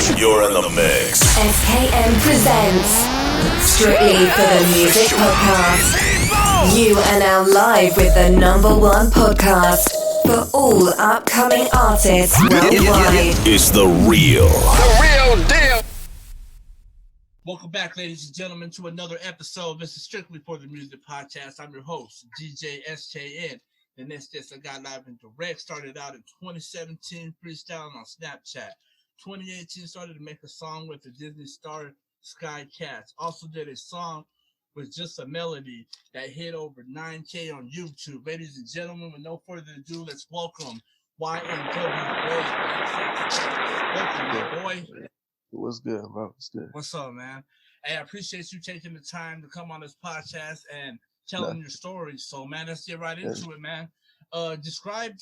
You're in the mix. SKM presents Strictly for the Music Podcast. You are now live with the #1 podcast for all upcoming artists worldwide. It's the real deal. Welcome back, ladies and gentlemen, to another episode. This is Strictly for the Music Podcast. I'm your host, DJ SKN. And this I got live and direct. Started out in 2017, freestyling on Snapchat. 2018, started to make a song with the Disney star Sky Cats. Also did a song with just a melody that hit over 9K on YouTube. Ladies and gentlemen, with no further ado, let's welcome YNW. Welcome, boy. What's good, bro? What's good? What's up, man? Hey, I appreciate you taking the time to come on this podcast and telling your story. So, man, let's get right into it, man. Describe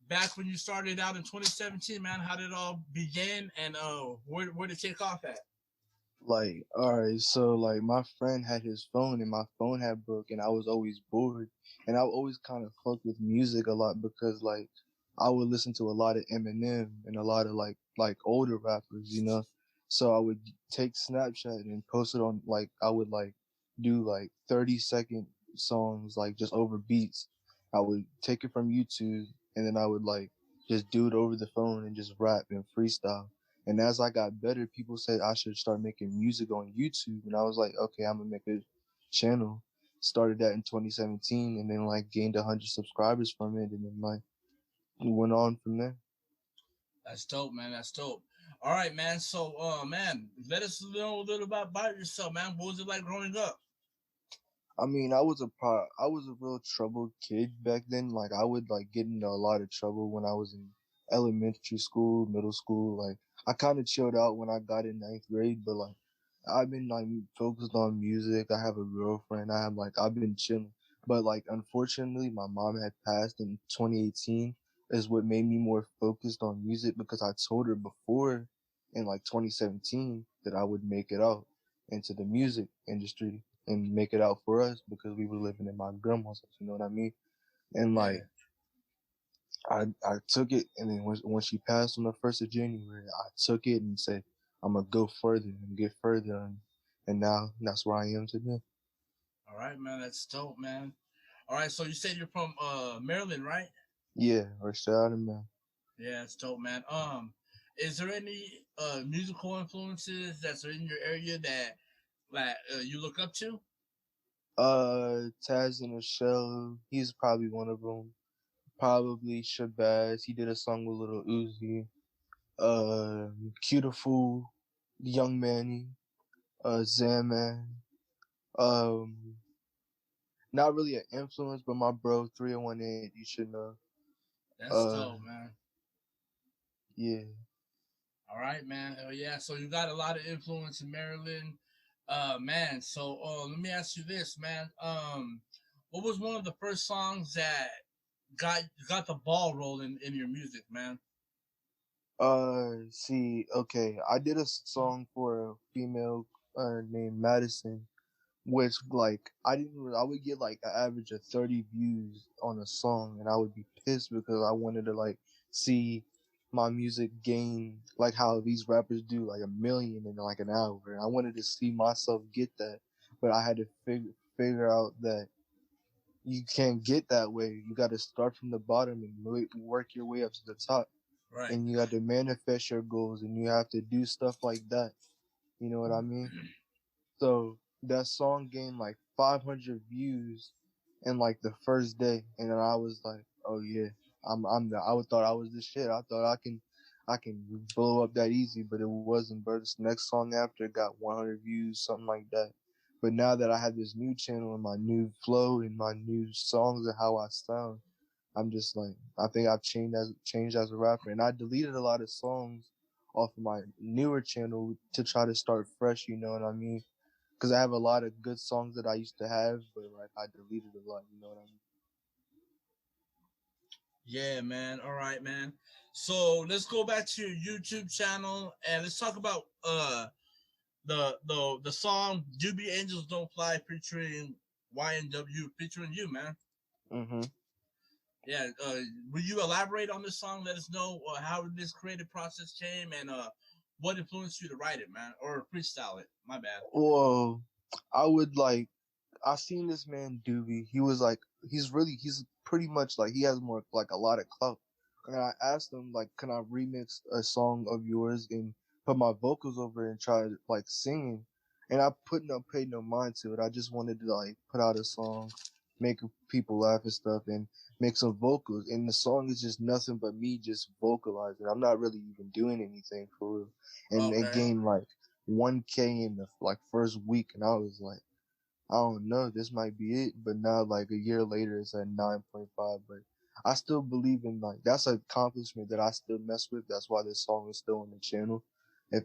back when you started out in 2017, man. How did it all begin, and where did it take off at? Like, all right, so like my friend had his phone and my phone had broke, and I was always bored, and I always kind of fucked with music a lot because like I would listen to a lot of Eminem and a lot of like older rappers, you know. So I would take Snapchat and post it on I would do 30-second songs just over beats. I would take it from YouTube and then I would just do it over the phone and just rap and freestyle. And as I got better, people said I should start making music on YouTube, and I was like, okay, I'm gonna make a channel. Started that in 2017 and then gained 100 subscribers from it, and then it went on from there. That's dope, man. That's dope. All right, man. So, man, let us know a little about yourself, man. What was it like growing up? I mean, I was a real troubled kid back then. I would get into a lot of trouble when I was in elementary school, middle school. I kind of chilled out when I got in 9th grade, but I've been focused on music. I have a girlfriend. I've been chilling. But unfortunately, my mom had passed in 2018. Is what made me more focused on music, because I told her before in 2017 that I would make it out into the music industry and make it out for us, because we were living in my grandma's house, you know what I mean? And I took it, and then when she passed on the 1st of January, I took it and said, I'm gonna go further and get further, and now that's where I am today. All right, man, that's dope, man. All right, so you said you're from Maryland, right? Yeah, or shout out, man. Yeah, it's dope, man. Is there any musical influences that's in your area that you look up to? Taz and Michelle, he's probably one of them. Probably Shabazz, he did a song with Lil Uzi. Cutiful, Young Manny, Zaman. Not really an influence, but my bro 301A, you should know. That's dope, man. Yeah. All right, man. Yeah, so you got a lot of influence in Maryland. Man, so let me ask you this, man. What was one of the first songs that got the ball rolling in your music, man? See, okay, I did a song for a female named Madison, which I would get an average of 30 views on a song, and I would be pissed because I wanted to see my music gain how these rappers do 1 million in an hour, and I wanted to see myself get that, but I had to figure out that you can't get that way. You got to start from the bottom and work your way up to the top. Right. And you got to manifest your goals, and you have to do stuff like that. You know what I mean? So that song gained 500 views in the first day, and then I was like, oh yeah, I thought I was the shit. I thought I can blow up that easy, but it wasn't. But this next song after got 100 views, something like that. But now that I have this new channel and my new flow and my new songs and how I sound, I'm just I think I've changed as a rapper, and I deleted a lot of songs off of my newer channel to try to start fresh. You know what I mean? Because I have a lot of good songs that I used to have, but I deleted a lot. You know what I mean? Yeah, man. All right, man. So let's go back to your YouTube channel and let's talk about the song "Doobie Angels Don't Fly" featuring YNW, featuring you, man. Mm-hmm. Yeah. Will you elaborate on this song? Let us know how this creative process came and what influenced you to write it, man, or freestyle it? My bad. Well, I would like I seen this man Doobie. He was like he's pretty much like he has more like a lot of clout. And I asked him like, can I remix a song of yours and put my vocals over it and try like singing? And I paid no mind to it. I just wanted to like put out a song, make people laugh and stuff, and make some vocals. And the song is just nothing but me just vocalizing. I'm not really even doing anything for real. And it Okay. gained like 1K in the like first week, and I was like, I don't know, this might be it. But now, like a year later, it's at 9.5. But I still believe in like that's an accomplishment that I still mess with. That's why this song is still on the channel. If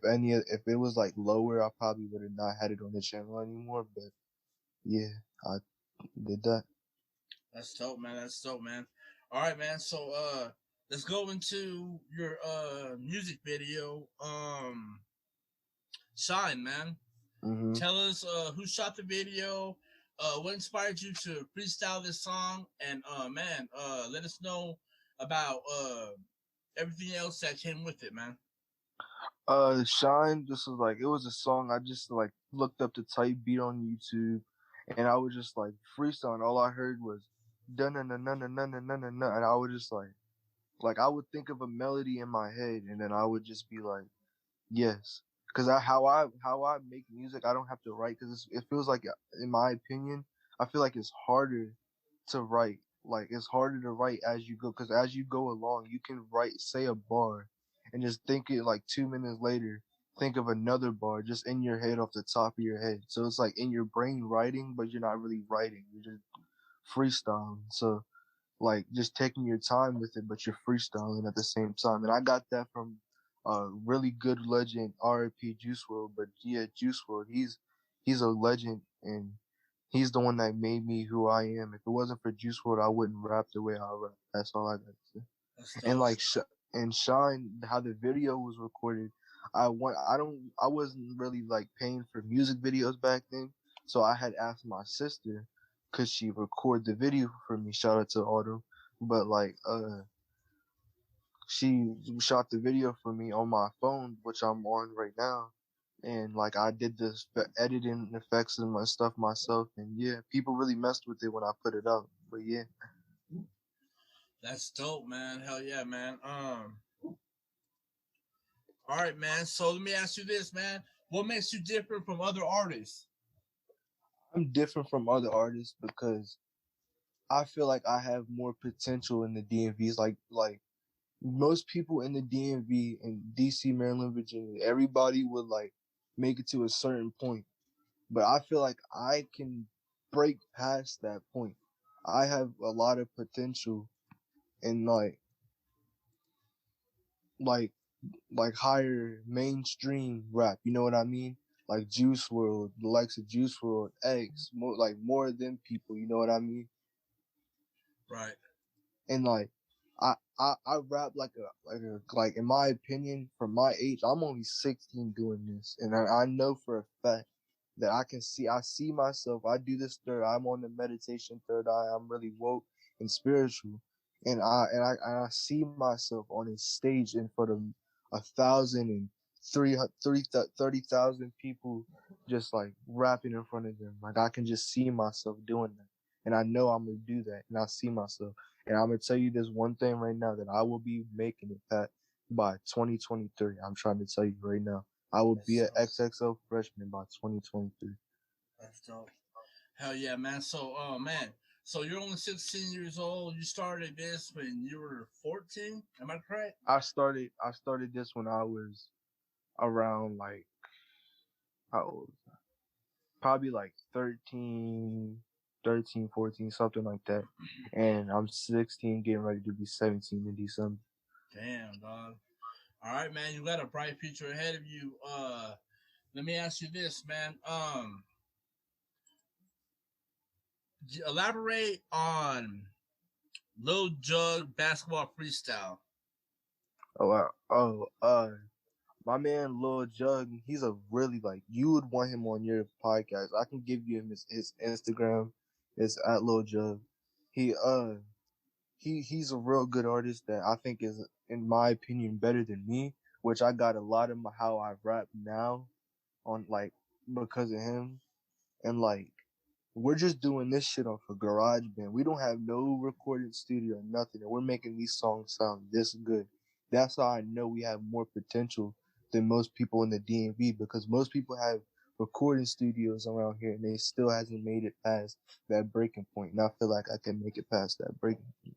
it was like lower, I probably would have not had it on the channel anymore. But yeah, I did that. That's dope, man. That's dope, man. All right, man. So let's go into your music video. Shine, man. Hmm. Tell us who shot the video, what inspired you to freestyle this song, and man, let us know about everything else that came with it, man. Shine. This was like it was a song I just like looked up the type beat on YouTube, and I was just like freestyling. All I heard was dun dun dun dun dun dun dun dun, and I was just like I would think of a melody in my head, and then I would just be like, yes, because how I make music, I don't have to write because it feels like, in my opinion, I feel like it's harder to write. Like it's harder to write as you go because as you go along, you can write say a bar, and just think it like 2 minutes later, think of another bar just in your head off the top of your head. So it's like in your brain writing, but you're not really writing. You're just freestyling. So like just taking your time with it, but you're freestyling at the same time. And I got that from a really good legend, RIP Juice WRLD. But yeah, Juice WRLD, he's a legend, and he's the one that made me who I am. If it wasn't for Juice WRLD, I wouldn't rap the way I rap. That's all I got to say. That's And dope. like and Shine, how the video was recorded, I wasn't really like paying for music videos back then, so I had asked my sister, could she record the video for me? Shout out to Autumn, but like she shot the video for me on my phone, which I'm on right now. And like I did this editing effects and my stuff myself, and yeah, people really messed with it when I put it out. But yeah, That's dope, man. Hell yeah, man. All right, man. So let me ask you this, man. What makes you different from other artists? I'm different from other artists because I feel like I have more potential in the DMVs. Like most people in the DMV in DC, Maryland, Virginia, everybody would like make it to a certain point. But I feel like I can break past that point. I have a lot of potential in like like higher mainstream rap. You know what I mean? Like Juice WRLD, the likes of Juice WRLD, X, more of them people. You know what I mean? Right. And like I rap like in my opinion, for my age, I'm only 16 doing this, and I know for a fact that I see myself. I do this third. I'm on the meditation third eye. I'm really woke and spiritual, and I see myself on a stage in front of 30,000 people, just like rapping in front of them. Like I can just see myself doing that, and I know I'm gonna do that, and I see myself. And I'm gonna tell you this one thing right now that I will be making it, Pat, by 2023. I'm trying to tell you right now. I will That's be an dope. XXL freshman by 2023. That's dope. Hell yeah, man. So, man. So you're only 16 years old. You started this when you were 14. Am I correct? I started this when I was around like how old? Probably like 13, 14, something like that. And I'm 16, getting ready to be 17 in December. Damn, dog. All right, man. You got a bright future ahead of you. Let me ask you this, man. Elaborate on Lil Jug basketball freestyle. Oh wow. My man Lil Jug, he's a really like you would want him on your podcast. I can give you his Instagram. It's at Lil Jug. He he's a real good artist that I think is, in my opinion, better than me. which I got a lot of how I rap now on like because of him. And like we're just doing this shit off a GarageBand. We don't have no recording studio or nothing, and we're making these songs sound this good. That's how I know we have more potential than most people in the DMV, because most people have recording studios around here and they still hasn't made it past that breaking point. And I feel like I can make it past that breaking point.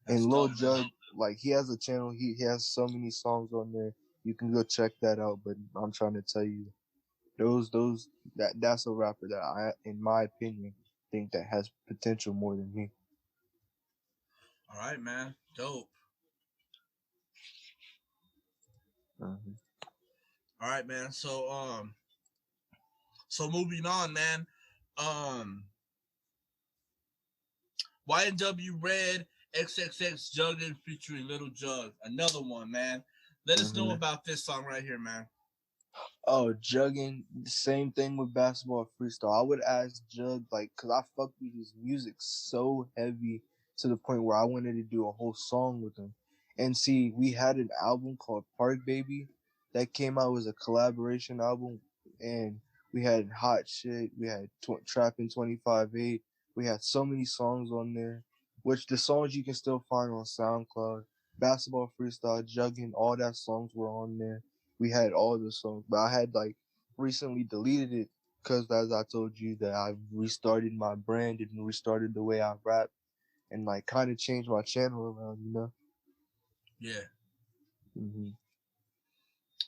And Lil Jug, like he has a channel, he has so many songs on there. You can go check that out. But I'm trying to tell you, that's a rapper that I, in my opinion, think that has potential more than me. All right, man. Dope. Mm-hmm. All right, man. So moving on, man. YNW REDD XXX Juggling featuring Little Jug. Another one, man. Let us know about this song right here, man. Oh, Jugging, same thing with basketball freestyle. I would ask Jug, like, cause I fuck with his music so heavy to the point where I wanted to do a whole song with him. And see, we had an album called Park Baby that came out. It was a collaboration album, and we had Hot Shit, we had Trappin' 25-8, we had so many songs on there, which the songs you can still find on SoundCloud. Basketball freestyle, Jugging, all that songs were on there. We had all the songs, but I had like recently deleted it because, as I told you, that I restarted my brand and restarted the way I rap and like kind of changed my channel around, you know? Yeah. Mm-hmm.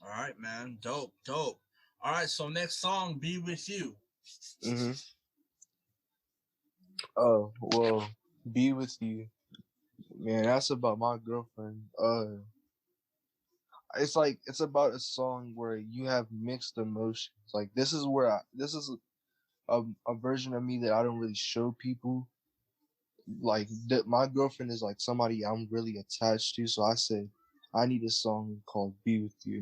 All right, man. Dope. All right, so next song, Be With You. Mm-hmm. Oh, well, Be With You. Man, that's about my girlfriend. It's about a song where you have mixed emotions. Like this is a version of me that I don't really show people. Like my girlfriend is like somebody I'm really attached to, so I said I need a song called "Be With You,"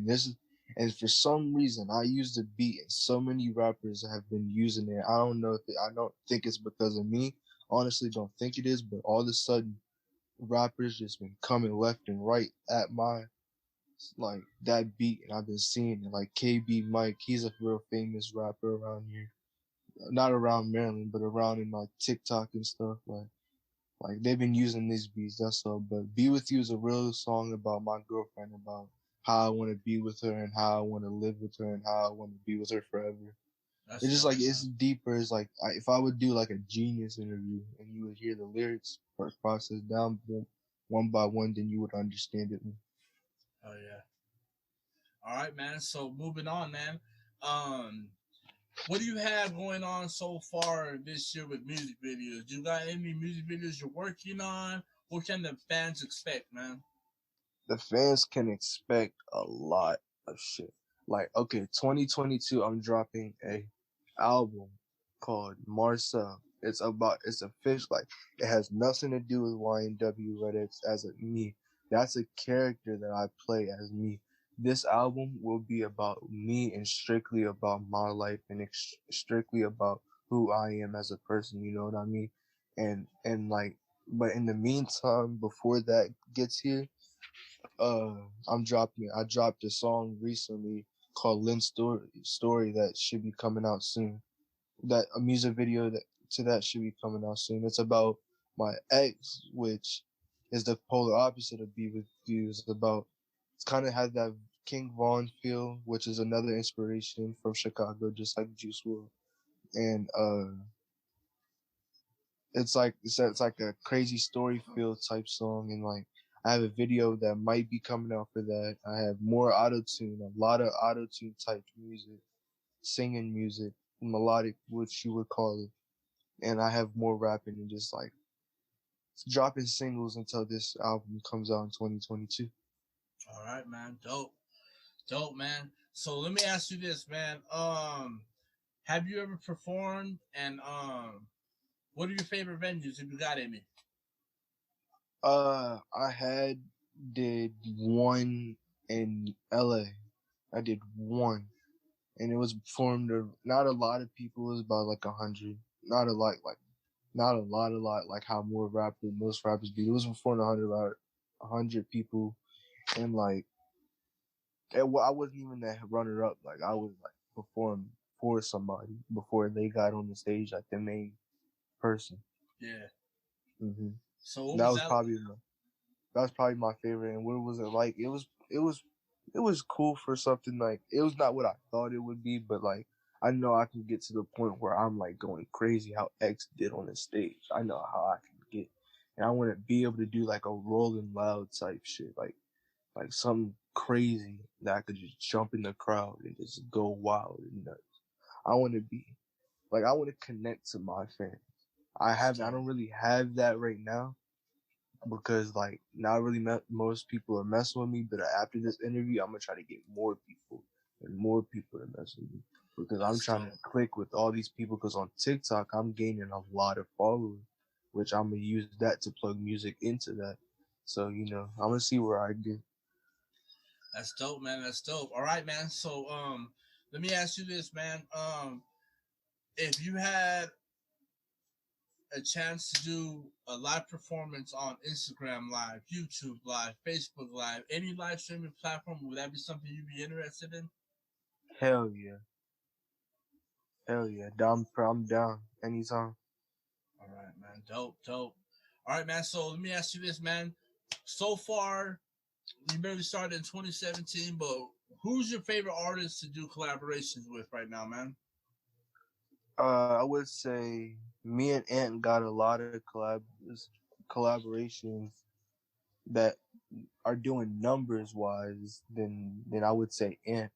and for some reason I used the beat, and so many rappers have been using it. I don't think it's because of me. Honestly, don't think it is, but all of a sudden, rappers just been coming left and right at my like that beat, and I've been seeing it. Like KB Mike, he's a real famous rapper around here, not around Maryland, but around in like TikTok and stuff. Like they've been using these beats, that's all. But Be With You is a real song about my girlfriend, about how I want to be with her and how I want to live with her and how I want to be with her forever. It's just like, it's deeper. It's like if I would do like a Genius interview and you would hear the lyrics process down one by one, then you would understand it. Oh yeah. All right, man. So moving on, man. What do you have going on so far this year with music videos? Do you got any music videos you're working on? What can the fans expect, man? The fans can expect a lot of shit. Like, okay, 2022, I'm dropping a album called Marcel. It's a fish, like, it has nothing to do with YNW, but it's as a me. That's a character that I play as me. This album will be about me and strictly about my life and strictly about who I am as a person, you know what I mean? And like, but in the meantime, before that gets here, I dropped a song recently called Lynn's Story that should be coming out soon. That a music video that should be coming out soon. It's about my ex, which is the polar opposite of Be With You. It's kind of had that King Von feel, which is another inspiration from Chicago, just like Juice WRLD. And it's like a crazy story feel type song, and like I have a video that might be coming out for that. I have more auto-tune, a lot of auto-tune type music, singing music, melodic, which you would call it. And I have more rapping and just like dropping singles until this album comes out in 2022. All right, man. Dope, man. So let me ask you this, man. Have you ever performed, and what are your favorite venues if you got any? I did one in LA. I did one, and it was performed to not a lot of people. It was about like 100. Not a lot, like how most rappers do. It was performed to 100 people, and like And well, I wasn't even the runner up. Like I was like perform for somebody before they got on the stage, like the main person. Yeah. hmm So what That was was that? probably my favorite. And what was it like? It was cool for something like it was not what I thought it would be, but like I know I can get to the point where I'm like going crazy how X did on the stage. I know how I can get, and I want to be able to do like a Rolling Loud type shit, like something crazy that I could just jump in the crowd and just go wild and nuts. I want to be like I want to connect to my fans. I don't really have that right now because like not really most people are messing with me. But after this interview, I'm gonna try to get more people and more people to mess with me because I'm That's trying dope. to click with all these people. Because on TikTok, I'm gaining a lot of followers, which I'm gonna use that to plug music into that. So I'm gonna see where I get. That's dope, man. That's dope. All right, man. So let me ask you this, man. If you had a chance to do a live performance on Instagram Live, YouTube Live, Facebook Live, any live streaming platform, would that be something you'd be interested in? Hell yeah, hell yeah. I'm down anytime. All right, man. Dope, dope. All right, man. So let me ask you this, man. So far, you barely started in 2017, but who's your favorite artist to do collaborations with right now, man? I would say me and Ant got a lot of collaborations that are doing numbers wise. Then I would say Ant,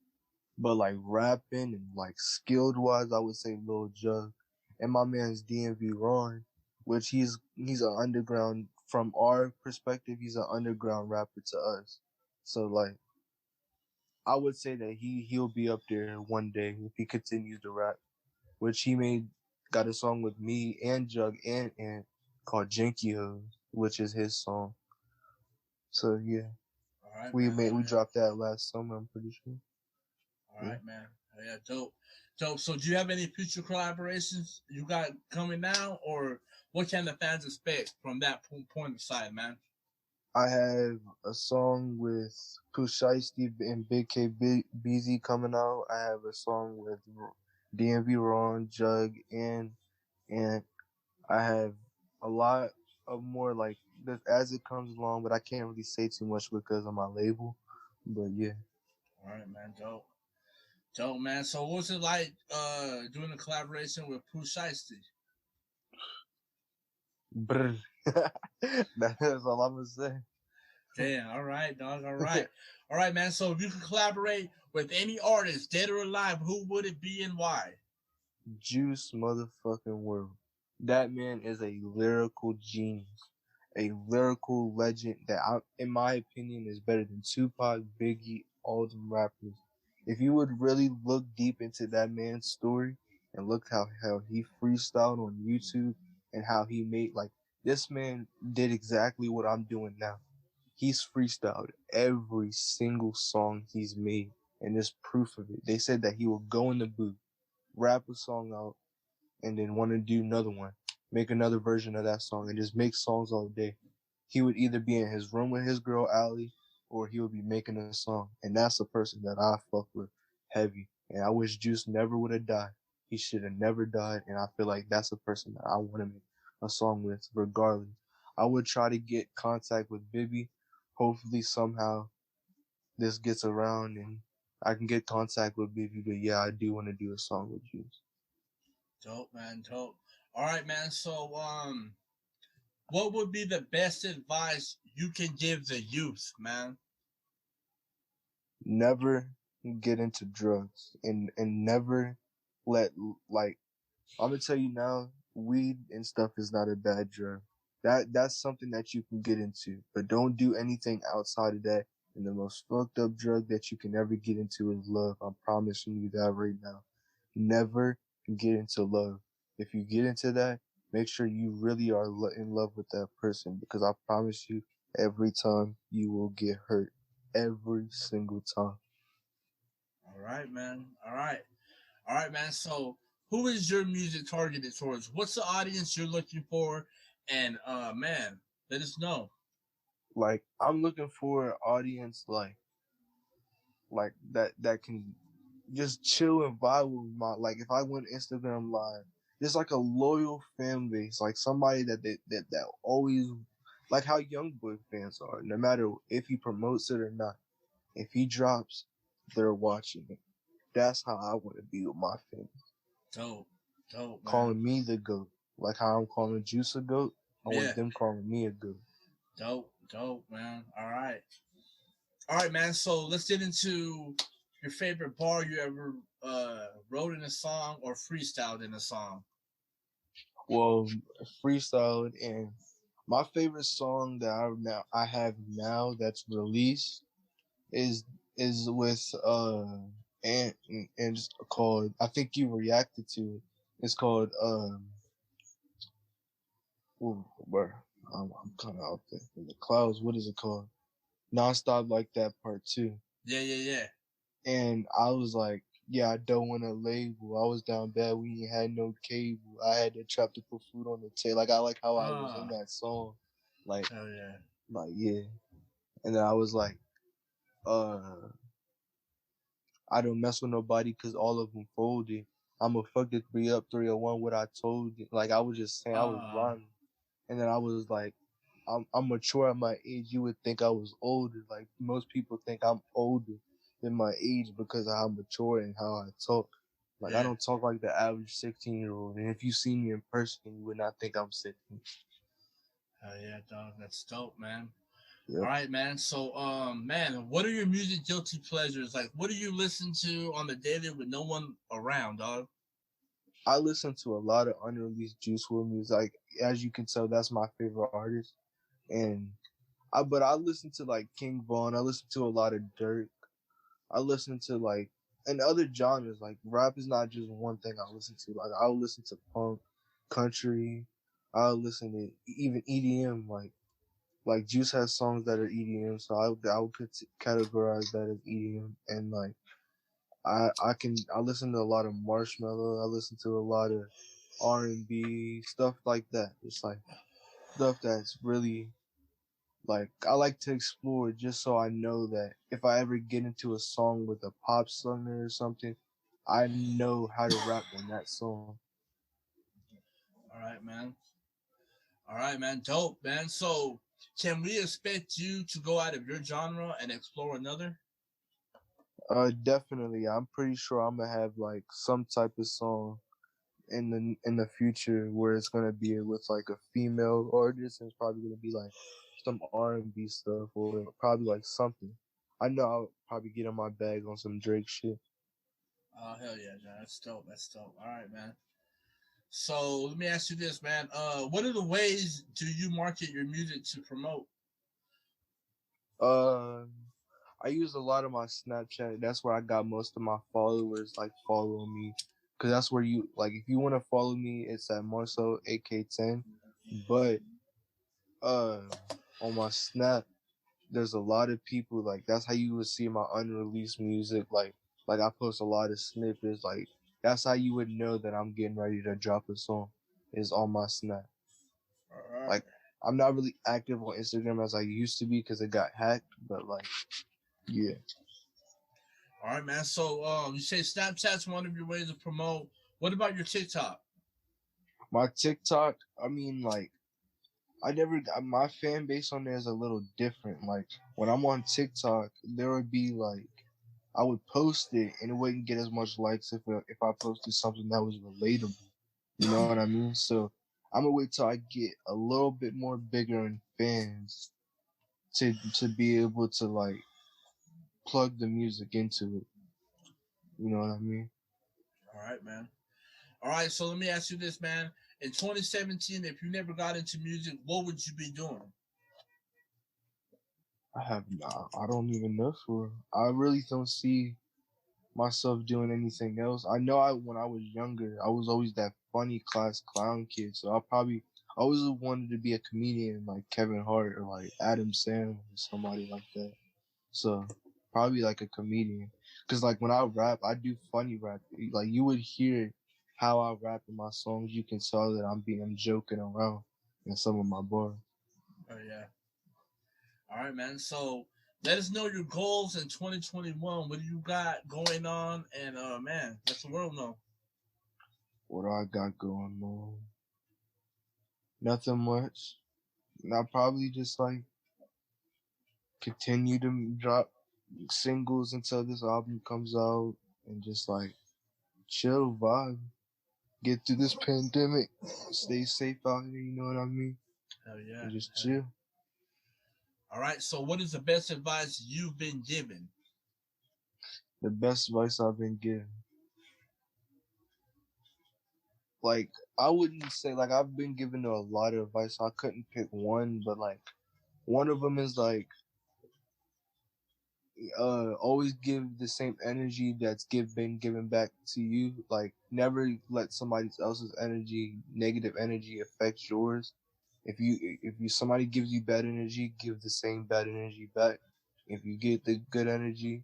but like rapping and like skilled wise, I would say Lil Jug, and my man's DMV Ron, which he's an underground from our perspective. He's an underground rapper to us, so like I would say that he'll be up there one day if he continues to rap. Which he made got a song with me and Jug and called Jinky Hoes, which is his song. So yeah, All right, we man. made Oh, we yeah. dropped that last summer. I'm pretty sure. All Yeah. right, man. Oh, yeah, dope. Dope. So do you have any future collaborations you got coming now, or what can the fans expect from that point aside, man? I have a song with Pusheisty and Big K BZ coming out. I have a song with DMV Ron, Jug, and I have a lot of more like this as it comes along, but I can't really say too much because of my label. But yeah. All right, man. Dope. Dope, man. So what was it like doing a collaboration with Pooh Shiesty? Brr. That's all I'm gonna say. Damn, all right, dog. All right. All right, man. So if you could collaborate with any artist, dead or alive, who would it be and why? Juice motherfucking world. That man is a lyrical genius, a lyrical legend that, in my opinion, is better than Tupac, Biggie, all them rappers. If you would really look deep into that man's story and look how he freestyled on YouTube and how he made like this man did exactly what I'm doing now. He's freestyled every single song he's made, and there's proof of it. They said that he will go in the booth, rap a song out, and then want to do another one, make another version of that song, and just make songs all day. He would either be in his room with his girl Allie, or he would be making a song, and that's a person that I fuck with heavy. And I wish Juice never would have died. He should have never died, and I feel like that's a person that I want to make a song with, regardless. I would try to get contact with Bibby. Hopefully, somehow this gets around and I can get contact with Bibby. But yeah, I do want to do a song with Juice. Dope, man. Dope. All right, man. So what would be the best advice you can give the youth, man? Never get into drugs and never let like I'm gonna tell you now, weed and stuff is not a bad drug. That's something that you can get into, but don't do anything outside of that. And the most fucked up drug that you can ever get into is love. I'm promising you that right now. Never get into love. If you get into that, make sure you really are in love with that person because I promise you, every time you will get hurt. Every single time. All right, man. All right. All right, man. So who is your music targeted towards? What's the audience you're looking for? And man, let us know. Like I'm looking for an audience like that can just chill and vibe with my, like, if I went Instagram live, there's like a loyal fan base, like somebody that always, like how YoungBoy fans are, no matter if he promotes it or not. If he drops, they're watching it. That's how I want to be with my fans. Dope, man. Calling me the GOAT. Like how I'm calling Juice a GOAT, I Yeah. want them calling me a GOAT. Dope, man. All right, man. So let's get into your favorite bar you ever wrote in a song or freestyled in a song. Well, freestyled, and my favorite song that I have now that's released is with and it's called, I think you reacted to it. It's called ooh, bro, I'm kind of out there in the clouds. What is it called? Nonstop Like That Part 2. Yeah. And I was like, yeah, I don't want a label. I was down bad. We ain't had no cable. I had to trap to put food on the table. Like, I like how I was in that song. Like, hell yeah. like, yeah. And then I was like, I don't mess with nobody because all of them folded. I'm a fuck the 3 up 301 what I told you. Like, I was just saying, I was rhyming. And then I was like, I'm mature at my age. You would think I was older. Like, most people think I'm older than my age because of how mature and how I talk. Like, Yeah. I don't talk like the average 16-year-old. And if you see me in person, you would not think I'm 16. Hell yeah, dog. That's dope, man. Yep. All right, man. So, man, what are your music guilty pleasures? Like, what do you listen to on the daily with no one around, dog? I listen to a lot of unreleased Juice WRLD music. Like, as you can tell, that's my favorite artist. And but I listen to like King Von. I listen to a lot of Dirk. I listen to like, and other genres. Like, rap is not just one thing I listen to. Like, I'll listen to punk, country. I'll listen to even EDM. Like Juice has songs that are EDM, so I would categorize that as EDM. And like, I listen to a lot of Marshmello. I listen to a lot of R&B stuff like that. It's like stuff that's really, like, I like to explore just so I know that if I ever get into a song with a pop singer or something, I know how to rap on that song. All right, man. Dope, man. So, can we expect you to go out of your genre and explore another? Definitely. I'm pretty sure I'm gonna have like some type of song in the future where it's gonna be with like a female artist, and it's probably gonna be like some R&B stuff or probably like something. I know I'll probably get in my bag on some Drake shit. Oh, hell yeah, John. That's dope. All right, man. So let me ask you this, man. What are the ways do you market your music to promote? I use a lot of my Snapchat. That's where I got most of my followers, like, following me. Because that's where you, like, if you want to follow me, it's at Marcel AK10. But on my Snap, there's a lot of people, like, that's how you would see my unreleased music. Like I post a lot of snippets. Like, that's how you would know that I'm getting ready to drop a song, is on my Snap. All right. Like, I'm not really active on Instagram as I used to be because it got hacked, but like, yeah. All right, man. So you say Snapchat's one of your ways to promote. What about your TikTok? My TikTok, I mean, like, my fan base on there is a little different. Like, when I'm on TikTok, there would be like, I would post it and it wouldn't get as much likes if I posted something that was relatable. You know what I mean? So I'm gonna wait till I get a little bit more bigger in fans to be able to like plug the music into it. You know what I mean? All right, man. All right, so let me ask you this, man. In 2017, if you never got into music, what would you be doing? I don't even know for. I really don't see myself doing anything else. I know when I was younger, I was always that funny class clown kid. So I always wanted to be a comedian like Kevin Hart or like Adam Sandler or somebody like that. So probably like a comedian. Cause like when I rap, I do funny rap. Like you would hear how I rap in my songs. You can tell that I'm joking around in some of my bars. Oh yeah. All right, man. So let us know your goals in 2021. What do you got going on? And man, let the world know. What do I got going on? Nothing much. I'll probably just like continue to drop singles until this album comes out and just like chill, vibe, get through this pandemic, stay safe out here, you know what I mean? Hell yeah. And just chill. All right, so what is the best advice you've been given? The best advice I've been given. Like, I wouldn't say, like, I've been given a lot of advice. I couldn't pick one, but, like, one of them is, like, always give the same energy that's been given back to you. Like, never let somebody else's energy, negative energy, affect yours. If somebody gives you bad energy, give the same bad energy back. If you get the good energy,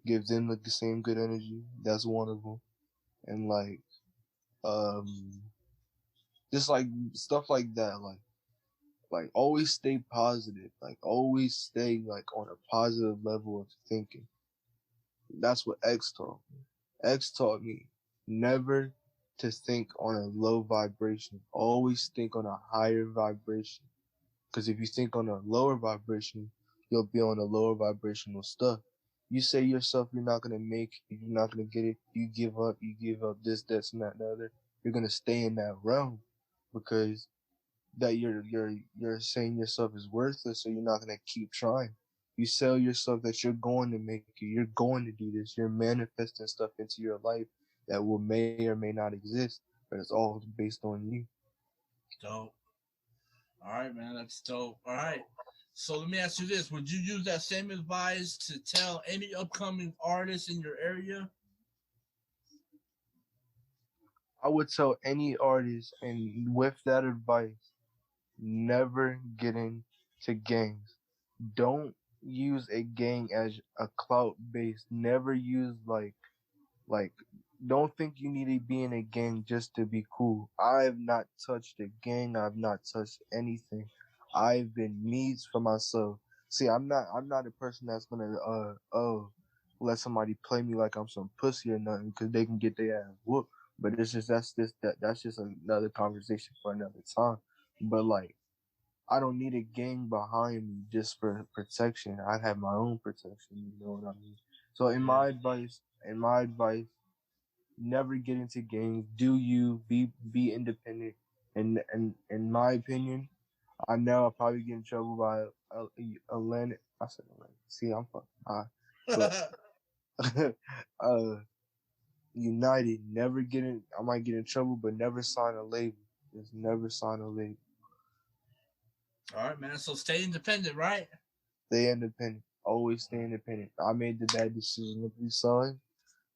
give them the same good energy. That's one of them. And like, just like stuff like that. Like always stay positive. Like always stay like on a positive level of thinking. That's what X taught me. X taught me never to think on a low vibration. Always think on a higher vibration. Because if you think on a lower vibration, you'll be on a lower vibrational stuff. You say yourself you're not gonna make it, you're not gonna get it, you give up this, and that, and the other. You're gonna stay in that realm because that you're saying yourself is worthless, so you're not gonna keep trying. You sell yourself that you're going to make it, you're going to do this, you're manifesting stuff into your life that may or may not exist, but it's all based on you. Dope. All right, man, that's dope. All right. So let me ask you this. Would you use that same advice to tell any upcoming artists in your area? I would tell any artist, and with that advice, never get into gangs. Don't use a gang as a clout base. Never use like don't think you need to be in a gang just to be cool. I have not touched a gang. I've not touched anything. I've been me for myself. See, I'm not a person that's gonna let somebody play me like I'm some pussy or nothing because they can get their ass whooped. But it's just that's just another conversation for another time. But like, I don't need a gang behind me just for protection. I have my own protection. You know what I mean? So my advice, never get into gangs. Do you be independent? And in my opinion, I know I'll probably get in trouble by Atlantic. I said Atlantic. See, I'm fucking high. But United, never get in. I might get in trouble, but never sign a label. Just never sign a label. All right, man. So stay independent, right? Stay independent. Always stay independent. I made the bad decision to be signed,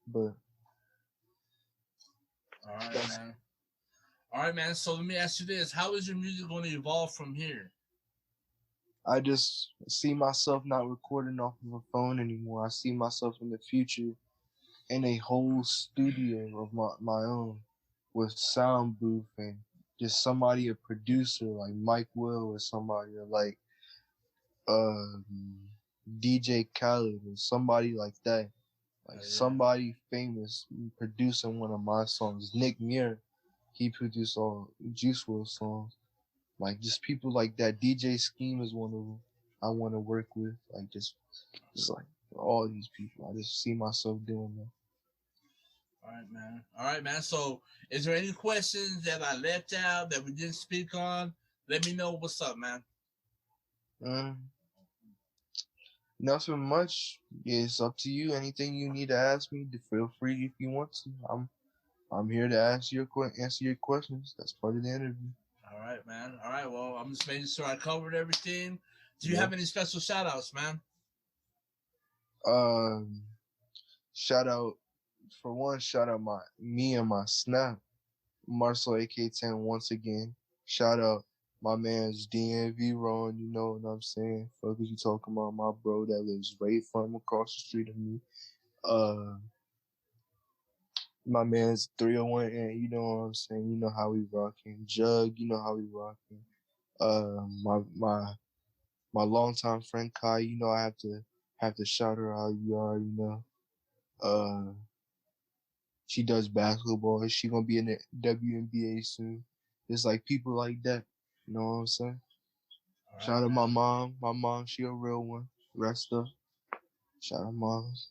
but. All right, man. All right, man. So let me ask you this: how is your music going to evolve from here? I just see myself not recording off of a phone anymore. I see myself in the future in a whole studio of my own with sound booth and just somebody, a producer like Mike Will or somebody, or like DJ Khaled or somebody like that. Like somebody famous producing one of my songs. Nick Muir, he produced all Juice WRLD songs. Like just people like that. DJ Scheme is one of them I want to work with. Like just like all these people. I just see myself doing that. All right, man. All right, man. So is there any questions that I left out that we didn't speak on? Let me know what's up, man. Nothing much. It's up to you. Anything you need to ask me, feel free if you want to. I'm here to answer your questions. That's part of the interview. All right, man. All right. Well, I'm just making sure I covered everything. Do you have any special shout outs, man? Shout out me and my snap. Marcel AK10 once again. Shout out my man's DMV Ron, you know what I'm saying? Fuck is you talking about, my bro that lives right from across the street of me. My man's 301 and you know what I'm saying? You know how we rocking. Jug, you know how we rocking. My longtime friend Kai, you know I have to have to shout her out. You already know. She does basketball. She gonna be in the WNBA soon. It's like people like that. You know what I'm saying? All right, Shout out my man. mom. My mom, she a real one. Rest up. Shout out moms.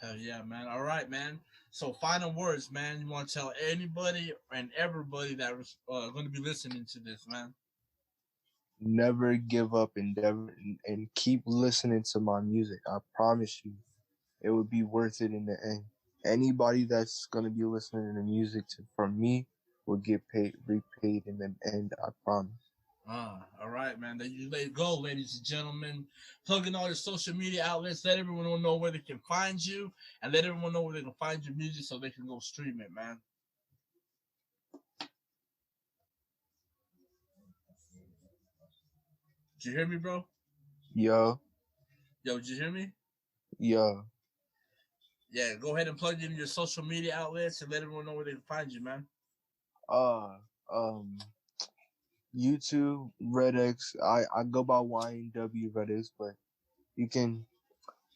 Hell yeah, man. All right, man. So final words, man. You want to tell anybody and everybody that was going to be listening to this, man? Never give up, and keep listening to my music. I promise you, it would be worth it in the end. Anybody that's gonna be listening to music from me will get repaid in the end. I promise. All right, man. There you let it go, ladies and gentlemen. Plug in all your social media outlets. Let everyone know where they can find you, and let everyone know where they can find your music so they can go stream it, man. Did you hear me, bro? Yo, Yo, did you hear me? yo. Yeah, go ahead and plug in your social media outlets and let everyone know where they can find you, man. Um, YouTube, REDX. I go by YNW REDX, but you can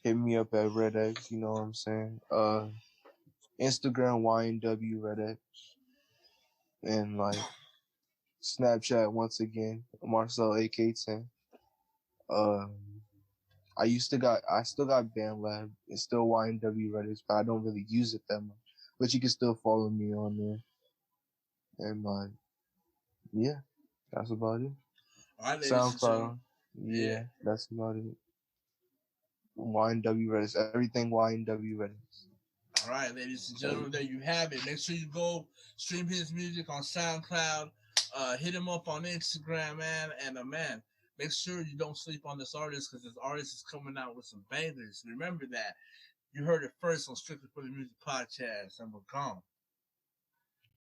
hit me up at REDX. You know what I'm saying? Instagram YNW REDX, and like Snapchat once again, Marcel AK10. Um, I still got BandLab. It's still YNW REDX, but I don't really use it that much. But you can still follow me on there, and like, yeah, that's about it. All right, ladies and gentlemen. SoundCloud, yeah, that's about it. YNW Redis, everything YNW Redis. All right, ladies and gentlemen, there you have it. Make sure you go stream his music on SoundCloud. Hit him up on Instagram, man. And man, make sure you don't sleep on this artist because this artist is coming out with some bangers. Remember that. You heard it first on Strictly for the Music podcast, and we're gone.